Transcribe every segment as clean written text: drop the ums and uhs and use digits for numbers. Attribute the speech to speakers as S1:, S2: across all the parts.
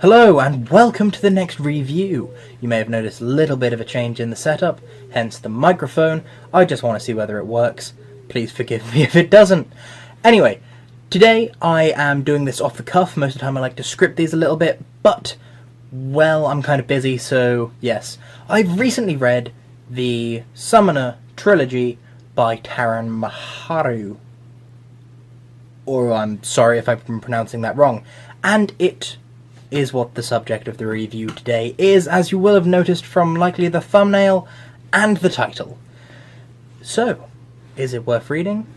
S1: Hello and welcome to the next review. You may have noticed a little bit of a change in the setup, hence the microphone. I just want to see whether it works. Please forgive me if it doesn't. Anyway, today I am doing this off the cuff. Most of the time I like to script these a little bit, but, well, I'm kind of busy, so yes. I've recently read the Summoner Trilogy by Taran Matharu. Or I'm sorry if I've been pronouncing that wrong. And it is what the subject of the review today is, as you will have noticed from likely the thumbnail and the title. So, is it worth reading?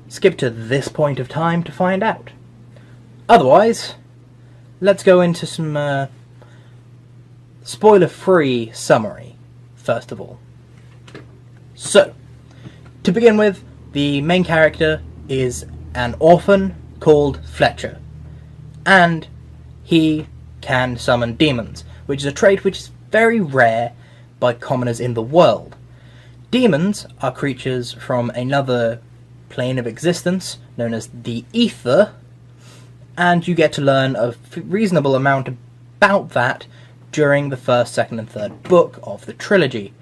S1: Skip to this point of time to find out. Otherwise, let's go into some spoiler-free summary, first of all. So, to begin with, the main character is an orphan called Fletcher, and he can summon demons, which is a trait which is very rare by commoners in the world. Demons are creatures from another plane of existence, known as the Ether, and you get to learn a reasonable amount about that during the first, second, and third book of the trilogy.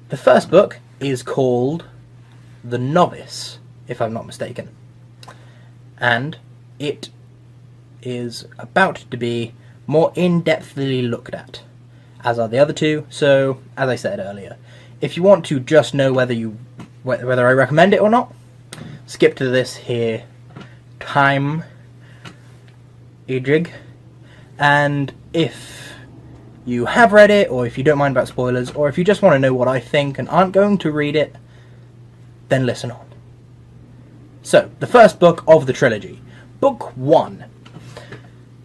S1: The first book is called The Novice, if I'm not mistaken, and it is about to be more in-depthly looked at, as are the other two. So, as I said earlier, if you want to just know whether I recommend it or not, skip to this here time ejig, and if you have read it, or if you don't mind about spoilers, or if you just want to know what I think and aren't going to read it, then listen on. So, the first book of the trilogy. Book 1.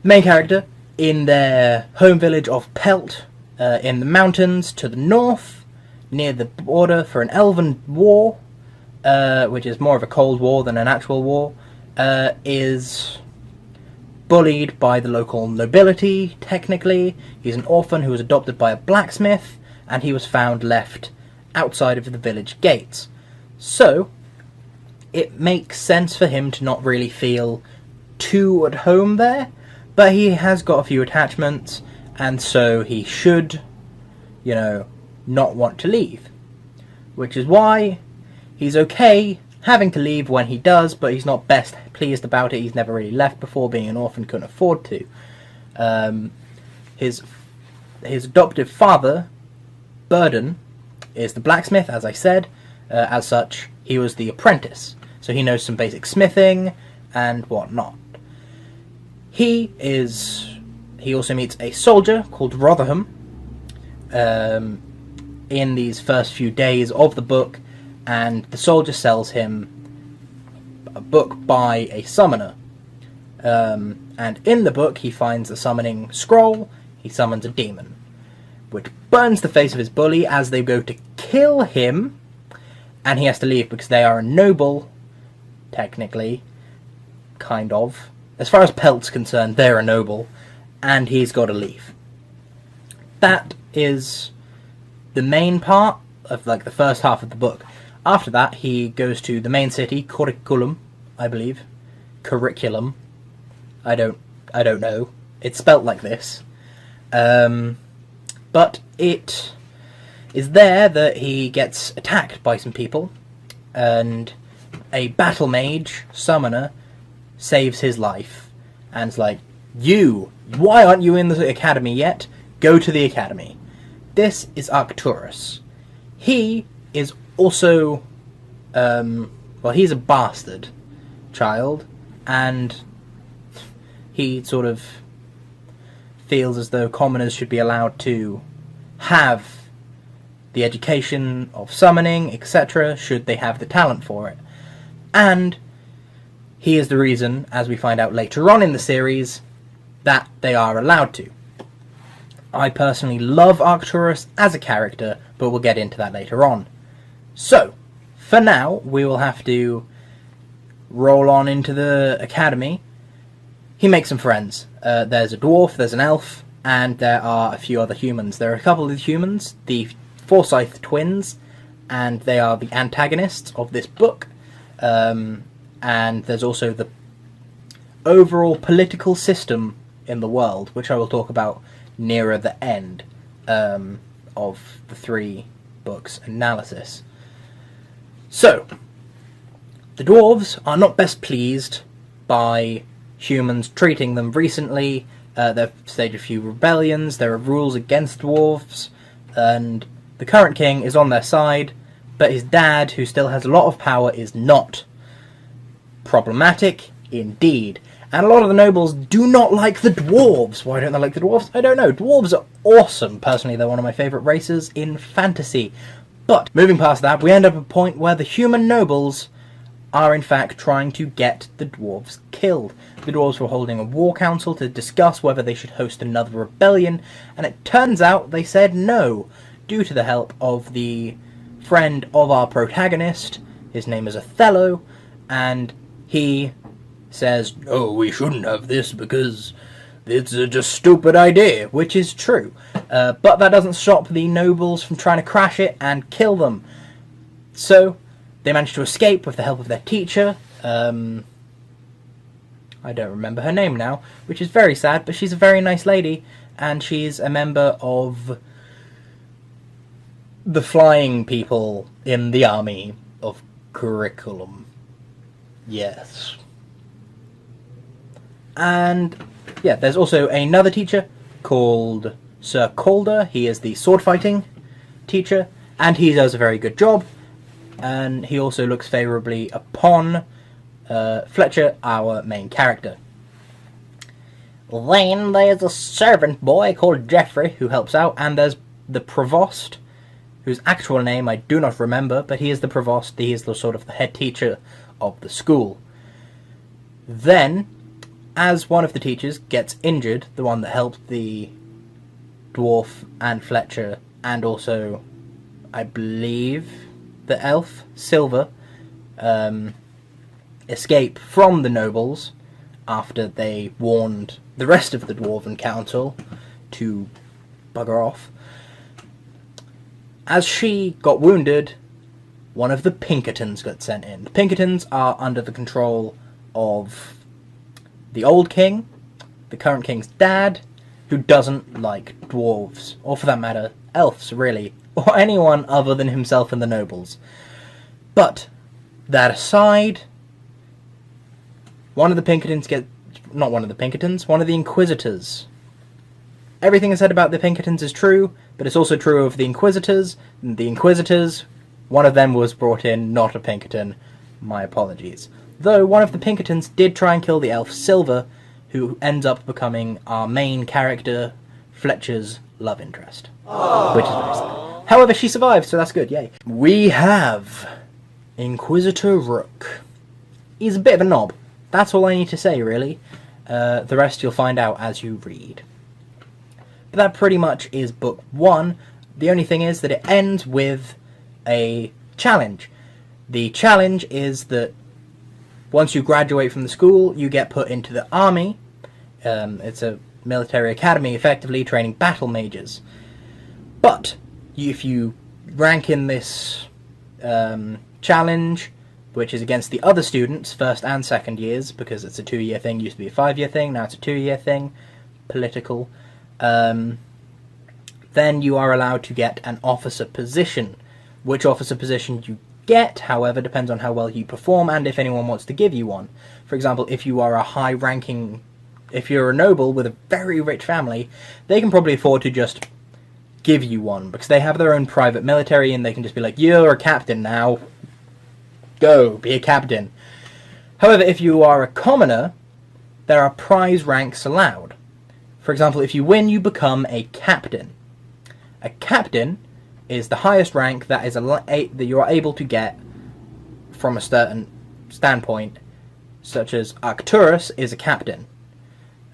S1: Main character in their home village of Pelt, in the mountains to the north, near the border for an elven war, which is more of a cold war than an actual war, is bullied by the local nobility, technically. He's an orphan who was adopted by a blacksmith, and he was found left outside of the village gates. So, it makes sense for him to not really feel too at home there, but he has got a few attachments, and so he should, not want to leave. Which is why he's okay having to leave when he does, but he's not best pleased about it. He's never really left before, being an orphan, couldn't afford to. His adoptive father, Burden, is the blacksmith, as I said. As such, he was the apprentice, so he knows some basic smithing and whatnot. He also meets a soldier called Rotherham in these first few days of the book, and the soldier sells him a book by a summoner. And in the book he finds a summoning scroll. He summons a demon, which burns the face of his bully as they go to kill him, and he has to leave because they are a noble, technically, kind of. As far as Pelt's concerned, they're a noble, and he's got to leave. That is the main part of the first half of the book. After that, he goes to the main city, Curriculum, I believe. Curriculum. I don't know. It's spelt like this. But it is there that he gets attacked by some people, and a Battlemage summoner saves his life, and it's like, why aren't you in the academy yet? Go to the academy. This is Arcturus. He is also, he's a bastard child, and he sort of feels as though commoners should be allowed to have the education of summoning, etc., should they have the talent for it. And he is the reason, as we find out later on in the series, that they are allowed to. I personally love Arcturus as a character, but we'll get into that later on. So, for now, we will have to roll on into the academy. He makes some friends. There's a dwarf, there's an elf, and there are a few other humans. There are a couple of humans, the Forsyth twins, and they are the antagonists of this book. And there's also the overall political system in the world, which I will talk about nearer the end of the 3 books analysis. So, the dwarves are not best pleased by humans treating them recently. They've staged a few rebellions, there are rules against dwarves, and the current king is on their side, but his dad, who still has a lot of power, is not. Problematic indeed. And a lot of the nobles do not like the dwarves. Why don't they like the dwarves? I don't know. Dwarves are awesome. Personally, they're one of my favourite races in fantasy. But, moving past that, we end up at a point where the human nobles are in fact trying to get the dwarves killed. The dwarves were holding a war council to discuss whether they should host another rebellion, and it turns out they said no, due to the help of the friend of our protagonist. His name is Othello, and he says, "No, we shouldn't have this because it's a just stupid idea," which is true. But that doesn't stop the nobles from trying to crash it and kill them. So they manage to escape with the help of their teacher. I don't remember her name now, which is very sad, but she's a very nice lady, and she's a member of the flying people in the army of curriculum. Yes. And yeah, there's also another teacher called Sir Calder. He is the sword fighting teacher, and he does a very good job. And he also looks favourably upon Fletcher, our main character. Then there's a servant boy called Geoffrey who helps out, and there's the provost, whose actual name I do not remember, but he is the provost. He is the sort of the head teacher of the school. Then, as one of the teachers gets injured, the one that helped the dwarf and Fletcher, and also, I believe, the elf, Silver, escape from the nobles after they warned the rest of the Dwarven Council to bugger off. As she got wounded, one of the Pinkertons got sent in. The Pinkertons are under the control of the old king, the current king's dad, who doesn't like dwarves, or for that matter, elves, really, or anyone other than himself and the nobles. But, that aside, one of the Pinkertons one of the Inquisitors. Everything I said about the Pinkertons is true, but it's also true of the Inquisitors. The Inquisitors, one of them was brought in, not a Pinkerton. My apologies. Though one of the Pinkertons did try and kill the elf Silver, who ends up becoming our main character, Fletcher's love interest. Aww. Which is very sad. However, she survived, so that's good, yay. We have Inquisitor Rook. He's a bit of a knob. That's all I need to say, really. The rest you'll find out as you read. But that pretty much is book 1. The only thing is that it ends with a challenge. The challenge is that once you graduate from the school, you get put into the army. It's a military academy, effectively training battle mages. But if you rank in this challenge, which is against the other students, first and second years, because it's a 2-year thing, used to be a 5-year thing, now it's a 2-year thing, political, then you are allowed to get an officer position. Which officer position you get, however, depends on how well you perform and if anyone wants to give you one. For example, if you are a high-ranking, if you're a noble with a very rich family, they can probably afford to just give you one, because they have their own private military and they can just be like, you're a captain now, go, be a captain. However, if you are a commoner, there are prize ranks allowed. For example, if you win, you become a captain. A captain is the highest rank that you are able to get from a certain standpoint, such as Arcturus is a captain.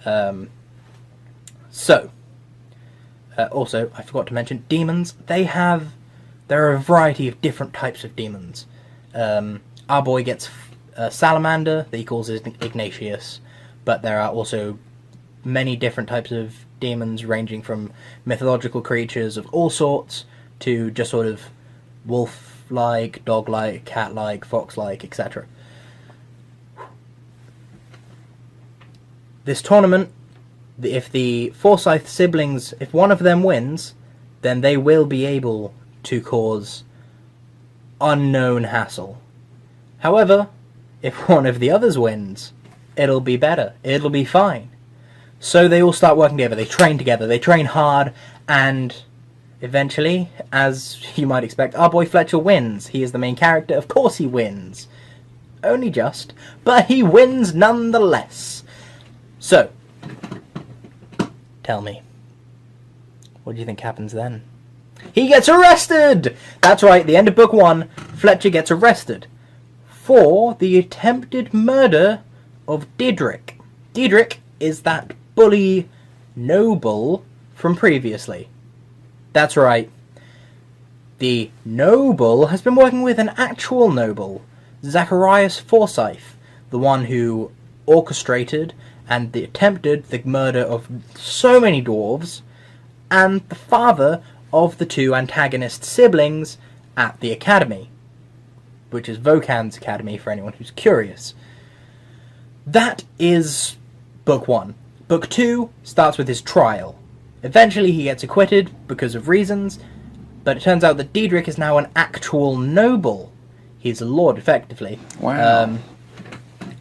S1: Also, I forgot to mention, demons. There are a variety of different types of demons. Our boy gets a salamander that he calls Ignatius, but there are also many different types of demons, ranging from mythological creatures of all sorts to just sort of wolf-like, dog-like, cat-like, fox-like, etc. This tournament, if the Forsyth siblings, if one of them wins, then they will be able to cause unknown hassle. However, if one of the others wins, it'll be better. It'll be fine. So they all start working together. They train hard, and eventually, as you might expect, our boy Fletcher wins. He is the main character. Of course he wins. Only just. But he wins nonetheless. So, tell me, what do you think happens then? He gets arrested! That's right, the end of book 1, Fletcher gets arrested for the attempted murder of Diedrich. Diedrich is that bully noble from previously. That's right. The noble has been working with an actual noble, Zacharias Forsyth, the one who orchestrated and attempted the murder of so many dwarves, and the father of the 2 antagonist siblings at the academy, which is Vokan's academy for anyone who's curious. That is book 1. Book 2 starts with his trial. Eventually he gets acquitted because of reasons, but it turns out that Diedrich is now an actual noble. He's a lord, effectively.
S2: Wow.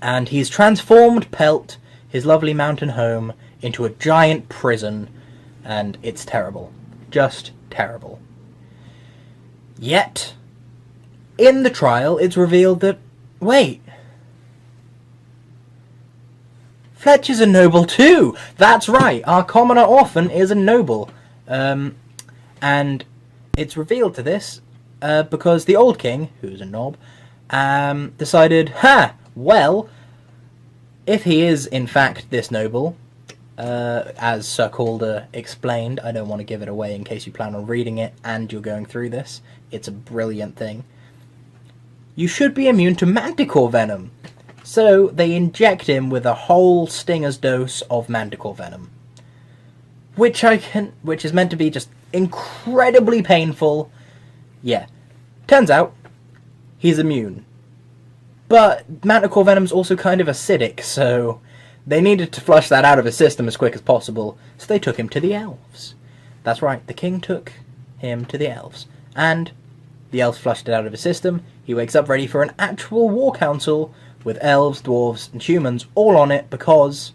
S1: And he's transformed Pelt, his lovely mountain home, into a giant prison, and it's terrible. Just terrible. Yet, in the trial, it's revealed that, wait, Fletcher's a noble too! That's right, our commoner orphan is a noble. And it's revealed to this because the old king, who's a knob, decided, well, if he is in fact this noble, as Sir Calder explained, I don't want to give it away in case you plan on reading it and you're going through this, it's a brilliant thing, you should be immune to manticore venom. So they inject him with a whole Stinger's dose of manticore venom, which is meant to be just incredibly painful. Yeah, turns out he's immune, but manticore venom's also kind of acidic, so they needed to flush that out of his system as quick as possible, so they took him to the elves. That's right, the king took him to the elves, and the elves flushed it out of his system. He wakes up ready for an actual war council with elves, dwarves, and humans all on it because,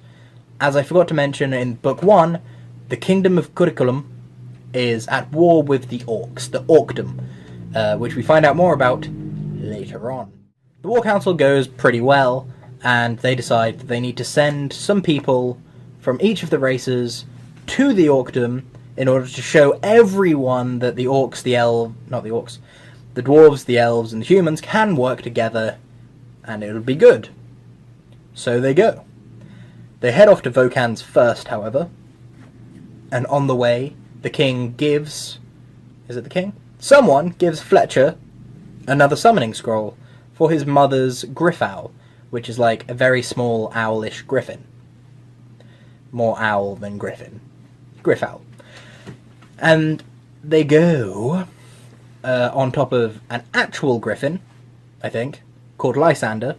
S1: as I forgot to mention in book 1, the kingdom of Curriculum is at war with the orcs, the Orkdom, which we find out more about later on. The war council goes pretty well, and they decide that they need to send some people from each of the races to the Orkdom in order to show everyone that the orcs, the dwarves, the elves, and the humans can work together, and it'll be good. So they go. They head off to Vokan's first, however, and on the way, the king gives... Is it the king? Someone gives Fletcher another summoning scroll for his mother's Griffowl, which is like a very small owlish griffin. More owl than griffin. Griffowl. And they go on top of an actual griffin, I think, called Lysander,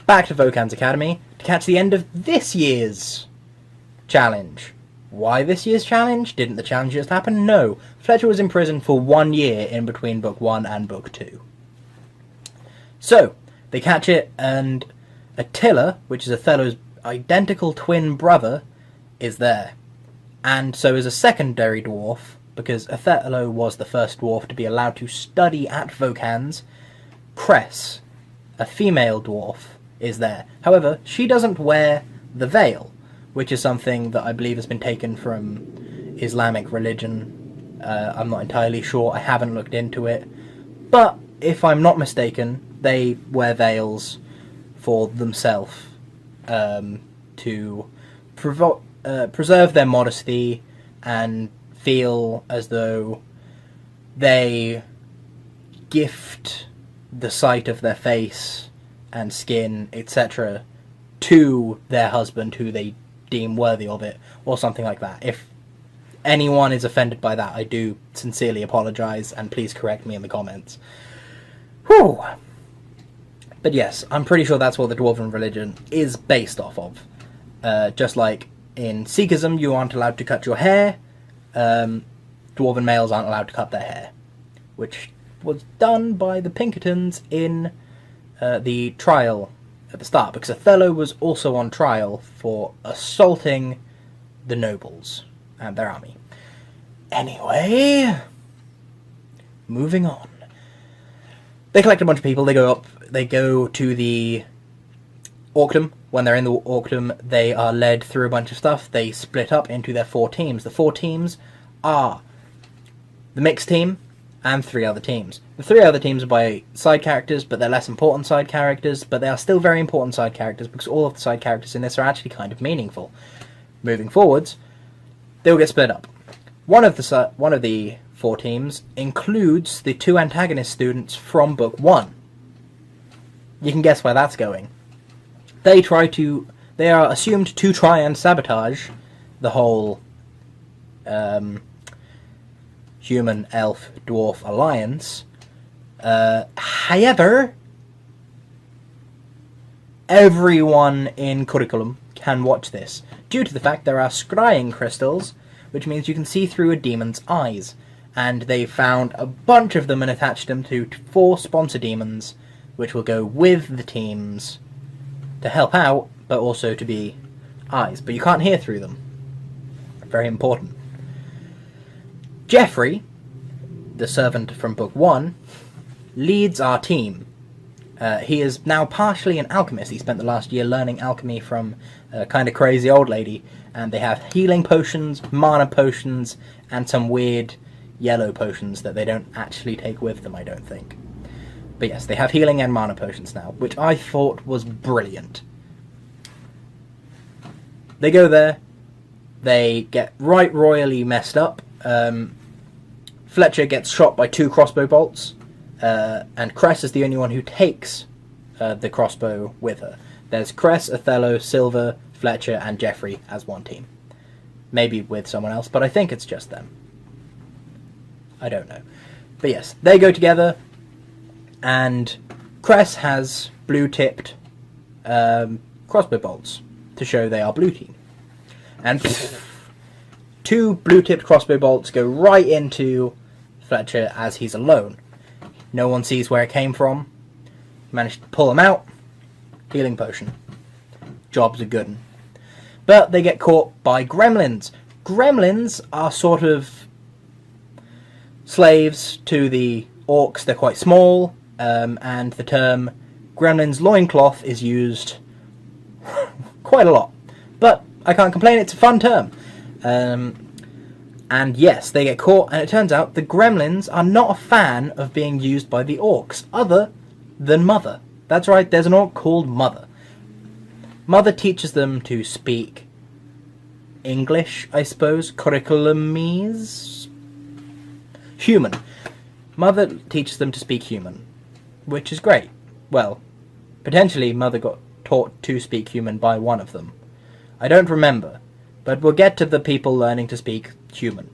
S1: back to Vokan's academy to catch the end of this year's challenge. Why this year's challenge? Didn't the challenge just happen? No. Fletcher was in prison for 1 year in between book 1 and book 2. So, they catch it, and Attila, which is Othello's identical twin brother, is there. And so is a secondary dwarf, because Othello was the first dwarf to be allowed to study at Vokan's. Cress, a female dwarf, is there. However, she doesn't wear the veil, which is something that I believe has been taken from Islamic religion. I'm not entirely sure, I haven't looked into it. But, if I'm not mistaken, they wear veils for themselves to preserve their modesty and feel as though they gift the sight of their face and skin, etc., to their husband who they deem worthy of it, or something like that. If anyone is offended by that, I do sincerely apologise, and please correct me in the comments. Whew! But yes, I'm pretty sure that's what the Dwarven religion is based off of. Just like in Sikhism, you aren't allowed to cut your hair. Dwarven males aren't allowed to cut their hair, which was done by the Pinkertons in the trial at the start, because Othello was also on trial for assaulting the nobles and their army. Anyway, moving on. They collect a bunch of people, they go to the Auctum. When they're in the Auctum, they are led through a bunch of stuff. They split up into their 4 teams. The 4 teams are the mixed team and 3 other teams. The 3 other teams are by side characters, but they're less important side characters, but they are still very important side characters, because all of the side characters in this are actually kind of meaningful. Moving forwards, they will get split up. One of the 4 teams includes the 2 antagonist students from Book 1. You can guess where that's going. They are assumed to try and sabotage the whole human, elf, dwarf alliance. However, everyone in curriculum can watch this, due to the fact there are scrying crystals, which means you can see through a demon's eyes. And they found a bunch of them and attached them to 4 sponsor demons, which will go with the teams to help out, but also to be eyes. But you can't hear through them. Very important. Geoffrey, the servant from Book 1, leads our team. He is now partially an alchemist. He spent the last year learning alchemy from a kind of crazy old lady, and they have healing potions, mana potions, and some weird yellow potions that they don't actually take with them, I don't think. But yes, they have healing and mana potions now, which I thought was brilliant. They go there, they get right royally messed up. Fletcher gets shot by 2 crossbow bolts, and Cress is the only one who takes the crossbow with her. There's Cress, Othello, Silver, Fletcher, and Geoffrey as one team. Maybe with someone else, but I think it's just them. I don't know. But yes, they go together, and Cress has blue-tipped crossbow bolts to show they are blue team. And 2 blue-tipped crossbow bolts go right into Fletcher as he's alone. No one sees where it came from. Managed to pull them out. Healing potion. Job's a good one. But they get caught by gremlins. Gremlins are sort of slaves to the orcs. They're quite small, and the term gremlin's loincloth is used quite a lot. But I can't complain, it's a fun term. And yes, they get caught, and it turns out the gremlins are not a fan of being used by the orcs, other than Mother. That's right, there's an orc called Mother. Mother teaches them to speak English, I suppose, curriculumese? Human. Mother teaches them to speak human, which is great. Well, potentially Mother got taught to speak human by one of them. I don't remember, but we'll get to the people learning to speak human.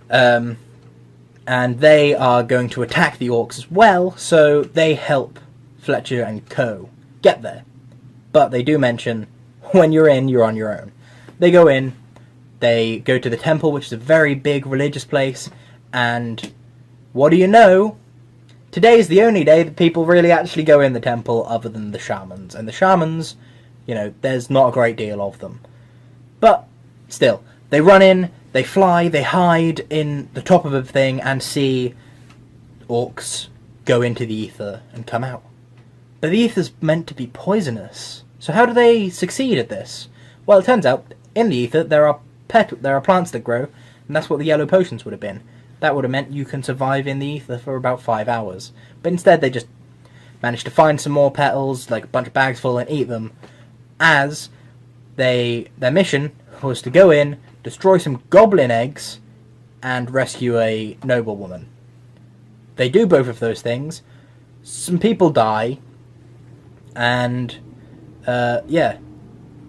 S1: And they are going to attack the orcs as well, so they help Fletcher and co. get there. But they do mention, when you're in, you're on your own. They go in, they go to the temple, which is a very big religious place, and what do you know? Today's the only day that people really actually go in the temple other than the shamans. And the shamans, you know, there's not a great deal of them. But still, they run in, they fly, they hide in the top of a thing and see orcs go into the ether and come out. But the ether's meant to be poisonous. So how do they succeed at this? Well, it turns out, in the ether, there are plants that grow, and that's what the yellow potions would have been. That would have meant you can survive in the ether for about 5 hours. But instead they just managed to find some more petals, like a bunch of bags full, and eat them, as their mission was to go in, destroy some goblin eggs, and rescue a noblewoman. They do both of those things. Some people die, and yeah,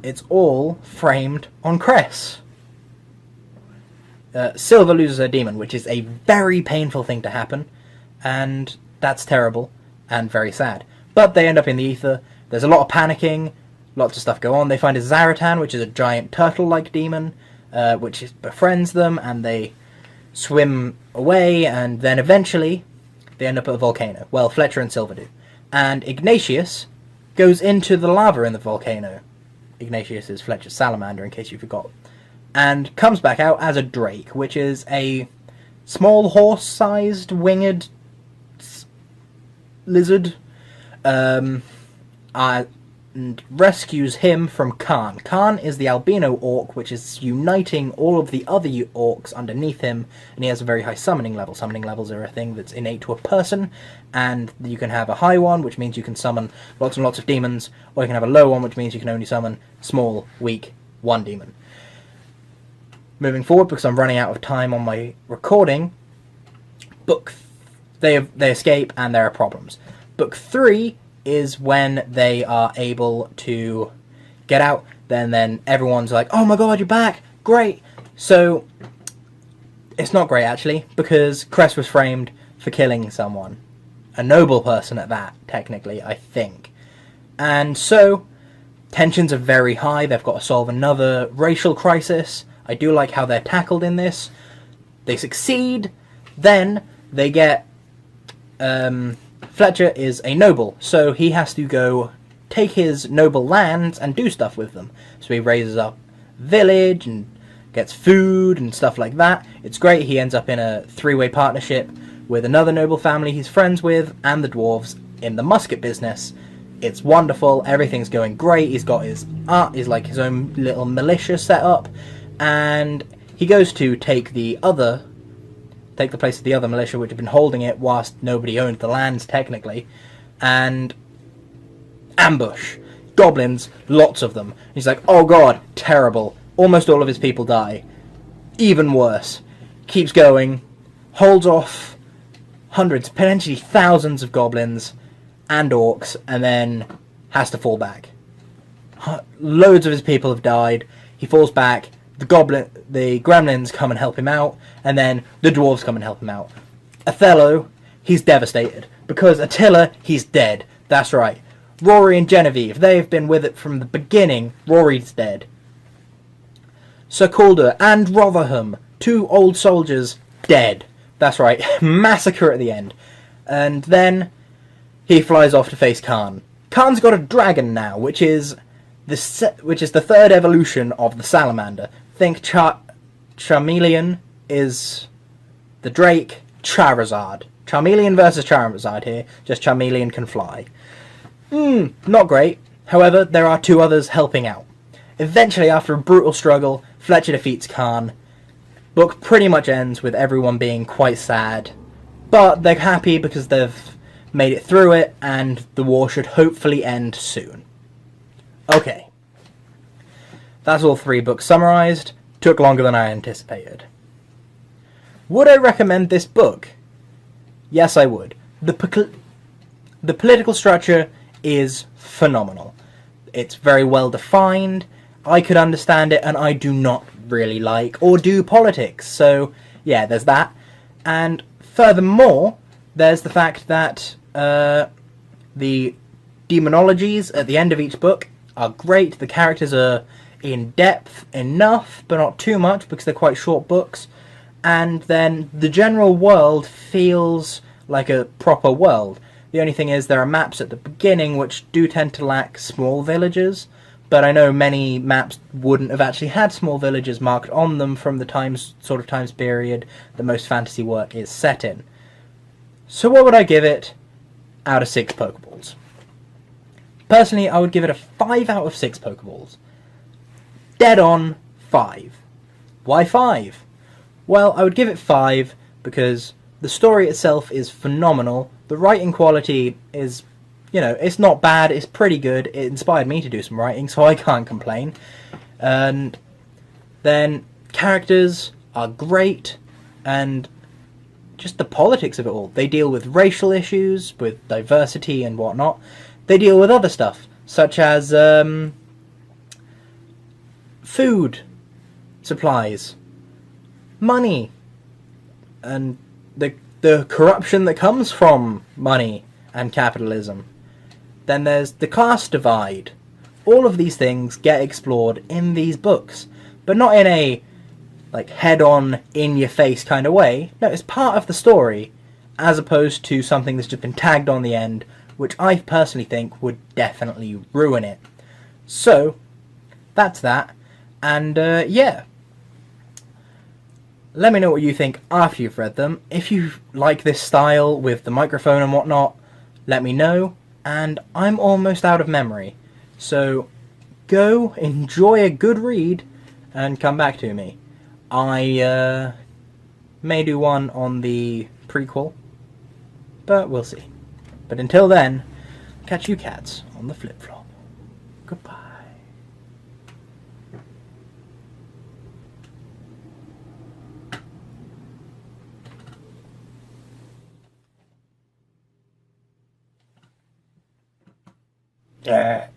S1: it's all framed on Cress. Silver loses her demon, which is a very painful thing to happen, and that's terrible and very sad. But they end up in the ether. There's a lot of panicking. Lots of stuff go on. They find a Zaratan, which is a giant turtle-like demon, which befriends them, and they swim away, and then eventually they end up at a volcano. Well, Fletcher and Silver do. And Ignatius goes into the lava in the volcano. Ignatius is Fletcher's salamander, in case you forgot. And comes back out as a drake, which is a small horse-sized winged lizard. And rescues him from Khan. Khan is the albino orc, which is uniting all of the other orcs underneath him, and he has a very high summoning level. Summoning levels are a thing that's innate to a person, and you can have a high one, which means you can summon lots and lots of demons, or you can have a low one, which means you can only summon small, weak, one demon. Moving forward, because I'm running out of time on my recording, they escape, and there are problems. Book 3 is when they are able to get out. Then everyone's like, oh my god, you're back, great. So it's not great, actually, because Cress was framed for killing someone, a noble person at that, technically, I think. And so tensions are very high. They've got to solve another racial crisis. I do like how they're tackled in this. They succeed. Then they get Fletcher is a noble, so he has to go take his noble lands and do stuff with them. So he raises up a village and gets food and stuff like that. It's great. He ends up in a three-way partnership with another noble family he's friends with and the dwarves in the musket business. It's wonderful. Everything's going great. He's got his like his own little militia set up, and he goes to take the place of the other militia which had been holding it whilst nobody owned the lands technically, and ambush. Goblins, lots of them. He's like, oh god, terrible. Almost all of his people die. Even worse. Keeps going, holds off hundreds, potentially thousands of goblins and orcs, and then has to fall back. Loads of his people have died. He falls back. The gremlins come and help him out, and then the dwarves come and help him out. Othello, he's devastated, because Attila, he's dead. That's right. Rory and Genevieve, they've been with it from the beginning. Rory's dead. Sir Calder and Rotherham, two old soldiers, dead. That's right. Massacre at the end. And then he flies off to face Khan. Khan's got a dragon now, which is the third evolution of the salamander. Think Charmeleon is the Drake, Charizard. Charmeleon versus Charizard here, just Charmeleon can fly. Not great. However, there are two others helping out. Eventually, after a brutal struggle, Fletcher defeats Khan. Book pretty much ends with everyone being quite sad, but they're happy because they've made it through it, and the war should hopefully end soon. Okay. That's all three books summarised. Took longer than I anticipated. Would I recommend this book? Yes, I would. The political structure is phenomenal. It's very well defined. I could understand it, and I do not really like or do politics. So, yeah, there's that. And furthermore, there's the fact that the demonologies at the end of each book are great. The characters are in depth enough, but not too much, because they're quite short books. And then the general world feels like a proper world. The only thing is there are maps at the beginning which do tend to lack small villages, but I know many maps wouldn't have actually had small villages marked on them from the times period that most fantasy work is set in. So what would I give it out of 6 Pokeballs? Personally, I would give it a 5 out of 6 Pokeballs. Dead on 5. Why 5? Well, I would give it 5 because the story itself is phenomenal. The writing quality is, it's not bad, it's pretty good. It inspired me to do some writing, so I can't complain. And then characters are great, and just the politics of it all. They deal with racial issues, with diversity and whatnot. They deal with other stuff, such as food supplies, money, and the corruption that comes from money and capitalism. Then there's the class divide. all of these things get explored in these books, but not in a like head-on, in-your-face kind of way. No, it's part of the story, as opposed to something that's just been tagged on the end, which I personally think would definitely ruin it. So, that's that. And, yeah. Let me know what you think after you've read them. If you like this style with the microphone and whatnot, let me know. And I'm almost out of memory. So, go, enjoy a good read, and come back to me. I may do one on the prequel, but we'll see. But until then, catch you cats on the flip-flop. Goodbye. Yeah.